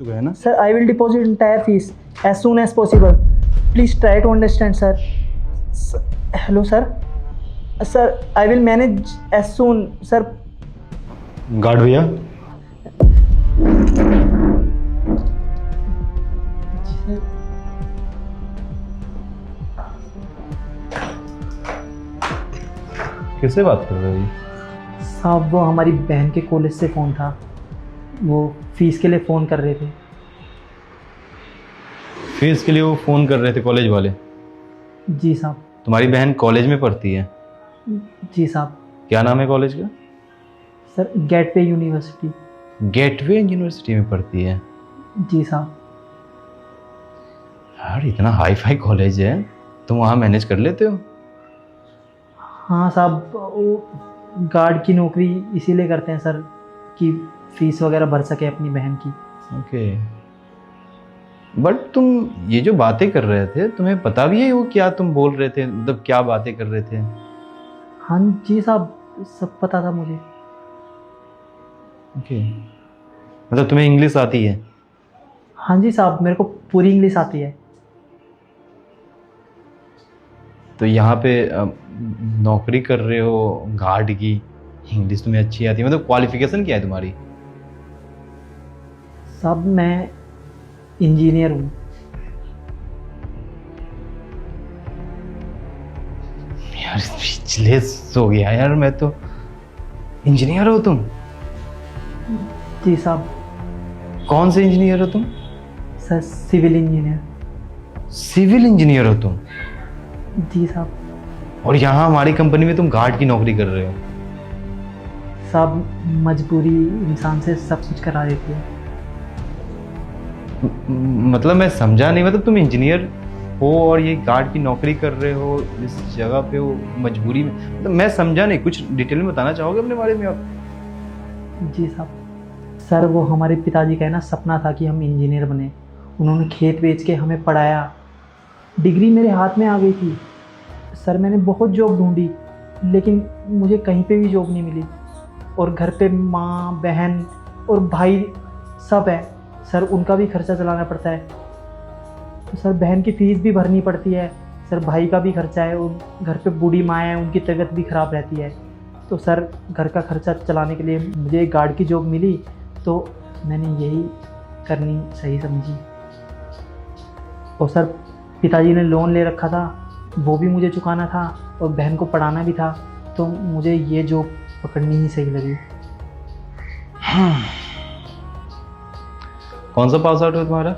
चुका है ना। Sir, I will deposit entire fees as soon as possible. Please try to understand, sir. Hello, sir. Sir, I will manage as soon, sir. Guard भैया, किससे बात कर रहे हो? साहब, वो हमारी बहन के कॉलेज से फ़ोन था। वो फीस के लिए फ़ोन कर रहे थे। फीस के लिए वो फ़ोन कर रहे थे कॉलेज वाले? जी साहब। तुम्हारी बहन कॉलेज में पढ़ती है? जी साहब। क्या नाम है कॉलेज का? Sir, gateway university. Gateway university में पढ़ती है? जी साहब। यार इतना हाई फाई कॉलेज है, तुम वहाँ मैनेज कर लेते हो? हाँ साहब, वो गार्ड की नौकरी इसीलिए करते हैं सर कि फ़ीस वगैरह भर सके अपनी बहन की। ओके, बट तुम ये जो बातें कर रहे थे, तुम्हें पता भी है वो क्या तुम बोल रहे थे, मतलब क्या बातें कर रहे थे? हाँ जी साहब, सब पता था मुझे। ओके, मतलब तुम्हें इंग्लिश आती है? हाँ जी साहब, मेरे को पूरी इंग्लिश आती है। तो यहाँ पे नौकरी कर रहे हो गार्ड की, इंग्लिश तुम्हें अच्छी आती है, मतलब क्वालिफिकेशन क्या है तुम्हारी? साहब, मैं इंजीनियर हूँ। यार स्पीचलेस हो गया यार मैं तो। इंजीनियर हो तुम? जी साहब। कौन से इंजीनियर हो तुम? Sir, civil engineer. Civil engineer हो तुम? जी साहब। और यहाँ हमारी कंपनी में तुम गार्ड की नौकरी कर रहे हो? साहब, मजबूरी इंसान से सब कुछ करा देती है। मतलब मैं समझा नहीं, मतलब तुम इंजीनियर हो और ये गार्ड की नौकरी कर रहे हो इस जगह पे, वो मजबूरी में, मतलब मैं समझा नहीं, कुछ डिटेल में बताना चाहोगे अपने बारे में आप? जी साहब। सर, वो हमारे पिताजी का है ना सपना था कि हम इंजीनियर बने। उन्होंने खेत बेच के हमें पढ़ाया। डिग्री मेरे हाथ में आ गई थी। सर, मैंने बहुत जॉब ढूंढी लेकिन मुझे कहीं पे भी जॉब नहीं मिली। और घर पे माँ, बहन और भाई सब है। सर, उनका भी खर्चा चलाना पड़ता है। तो सर, बहन की फ़ीस भी भरनी पड़ती है। सर, भाई का भी खर्चा है और घर पे बूढ़ी माँ है, उनकी तबीयत भी ख़राब रहती है। तो सर, घर का खर्चा चलाने के लिए मुझे एक गार्ड की जॉब मिली, तो मैंने यही करनी सही समझी। और सर, पिताजी ने लोन ले रखा था, वो भी मुझे चुकाना था और बहन को पढ़ाना भी था, तो मुझे ये जॉब पकड़नी ही सही लगी। कौन सा पास आउट है तुम्हारा?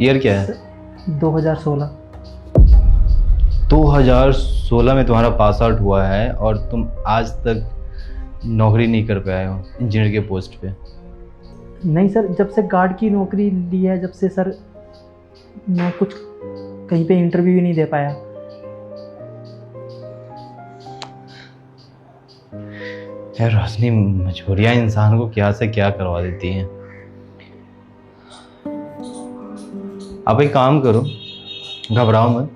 ईयर क्या है? 2016। 2016 में तुम्हारा पास आउट हुआ है और तुम आज तक नौकरी नहीं कर पाए हो इंजीनियर के पोस्ट पे? नहीं सर, जब से गार्ड की नौकरी ली है, जब से सर मैं कुछ कहीं पे इंटरव्यू ही नहीं दे पाया। यार रोशनी, मजबूरियाँ इंसान को क्या से क्या करवा देती हैं। आप एक काम करो, घबराओ मत।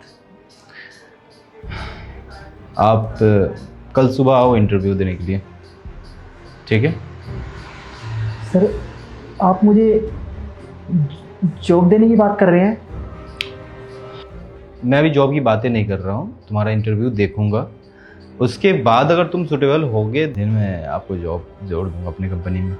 आप कल सुबह आओ इंटरव्यू देने के लिए, ठीक है? सर, आप मुझे जॉब देने की बात कर रहे हैं? मैं अभी जॉब की बातें नहीं कर रहा हूँ, तुम्हारा इंटरव्यू देखूंगा, उसके बाद अगर तुम सुटेबल होगे दिन में आपको जॉब जोड़ दूंगा अपनी कंपनी में।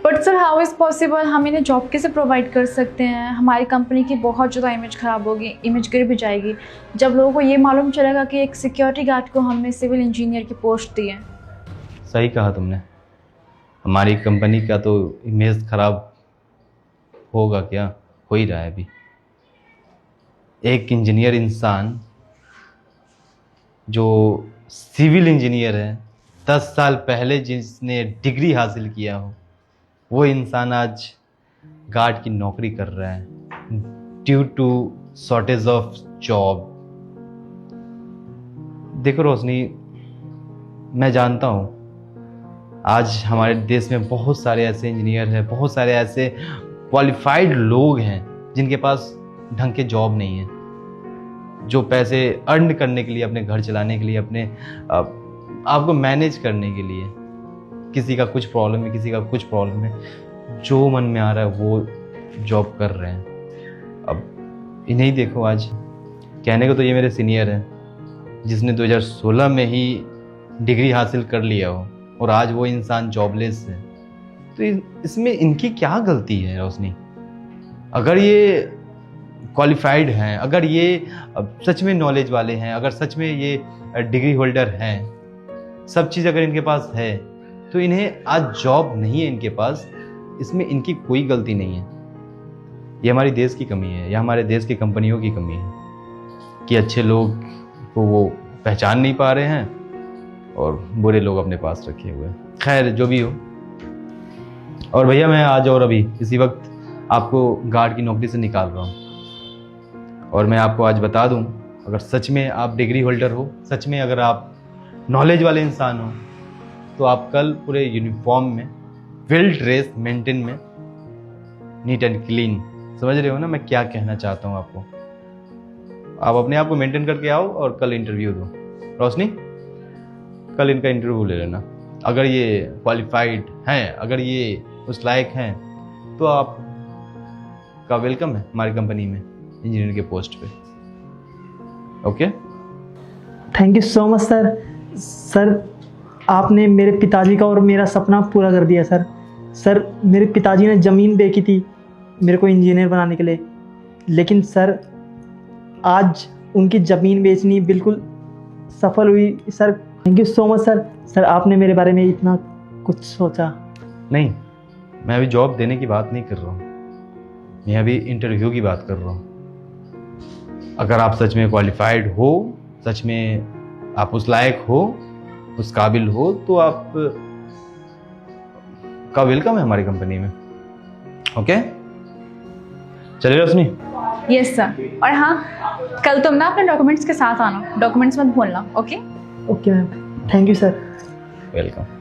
But sir, how is possible? हम इन्हें जॉब कैसे प्रोवाइड कर सकते हैं? हमारी कंपनी की बहुत ज़्यादा इमेज ख़राब होगी, इमेज गिर भी जाएगी जब लोगों को ये मालूम चलेगा कि एक सिक्योरिटी गार्ड को हमने सिविल इंजीनियर की पोस्ट दी है। सही कहा तुमने, हमारी कंपनी का तो इमेज ख़राब होगा क्या, हो ही रहा है अभी। एक इंजीनियर इंसान जो सिविल इंजीनियर है, 10 साल पहले जिसने डिग्री हासिल किया हो, वो इंसान आज गार्ड की नौकरी कर रहा है due to shortage of job. देखो रोशनी, मैं जानता हूँ आज हमारे देश में बहुत सारे ऐसे इंजीनियर हैं, बहुत सारे ऐसे क्वालिफाइड लोग हैं जिनके पास ढंग के जॉब नहीं है, जो पैसे अर्न करने के लिए, अपने घर चलाने के लिए, अपने आपको मैनेज करने के लिए, किसी का कुछ प्रॉब्लम है, किसी का कुछ प्रॉब्लम है, जो मन में आ रहा है वो जॉब कर रहे हैं। अब इन्हें ही देखो, आज कहने को तो ये मेरे सीनियर हैं जिसने 2016 में ही डिग्री हासिल कर लिया हो और आज वो इंसान जॉबलेस है। तो इसमें इनकी क्या गलती है रोशनी? अगर ये क्वालिफाइड हैं, अगर ये सच में नॉलेज वाले हैं, अगर सच में ये डिग्री होल्डर हैं, सब चीज़ अगर इनके पास है, तो इन्हें आज जॉब नहीं है इनके पास, इसमें इनकी कोई गलती नहीं है। ये हमारी देश की कमी है या हमारे देश की कंपनियों की कमी है कि अच्छे लोग को वो पहचान नहीं पा रहे हैं और बुरे लोग अपने पास रखे हुए हैं। खैर जो भी हो। और भैया मैं आज और अभी इसी वक्त आपको गार्ड की नौकरी से निकाल रहा हूँ। और मैं आपको आज बता दूँ, अगर सच में आप डिग्री होल्डर हो, सच में अगर आप नॉलेज वाले इंसान हो, तो आप कल पूरे यूनिफॉर्म में, वेल ड्रेस, मेंटेन में, नीट एंड क्लीन, समझ रहे हो ना मैं क्या कहना चाहता हूँ आपको? आप अपने आप को मेंटेन करके आओ और कल इंटरव्यू दो। रोशनी, कल इनका इंटरव्यू ले लेना। अगर ये क्वालिफाइड हैं, अगर ये उस लायक हैं, तो आप का वेलकम है हमारी कंपनी में इंजीनियर के पोस्ट पे। Okay, thank you so much sir. Sir आपने मेरे पिताजी का और मेरा सपना पूरा कर दिया सर। सर मेरे पिताजी ने ज़मीन बेची थी मेरे को इंजीनियर बनाने के लिए, लेकिन सर आज उनकी ज़मीन बेचनी बिल्कुल सफल हुई sir. Thank you so much sir. Sir आपने मेरे बारे में इतना कुछ सोचा। नहीं, मैं अभी जॉब देने की बात नहीं कर रहा हूँ, मैं अभी इंटरव्यू की बात कर रहा हूँ। अगर आप सच में क्वालिफाइड हो, सच में आप उस लायक हो, उस काबिल हो, तो आप का वेलकम है हमारी कंपनी में। ओके, चलिए रोशनी। Yes sir. और हाँ, कल तुम ना अपने डॉक्यूमेंट्स के साथ आना, डॉक्यूमेंट्स मत भूलना। Okay okay ma'am, thank you sir. Welcome.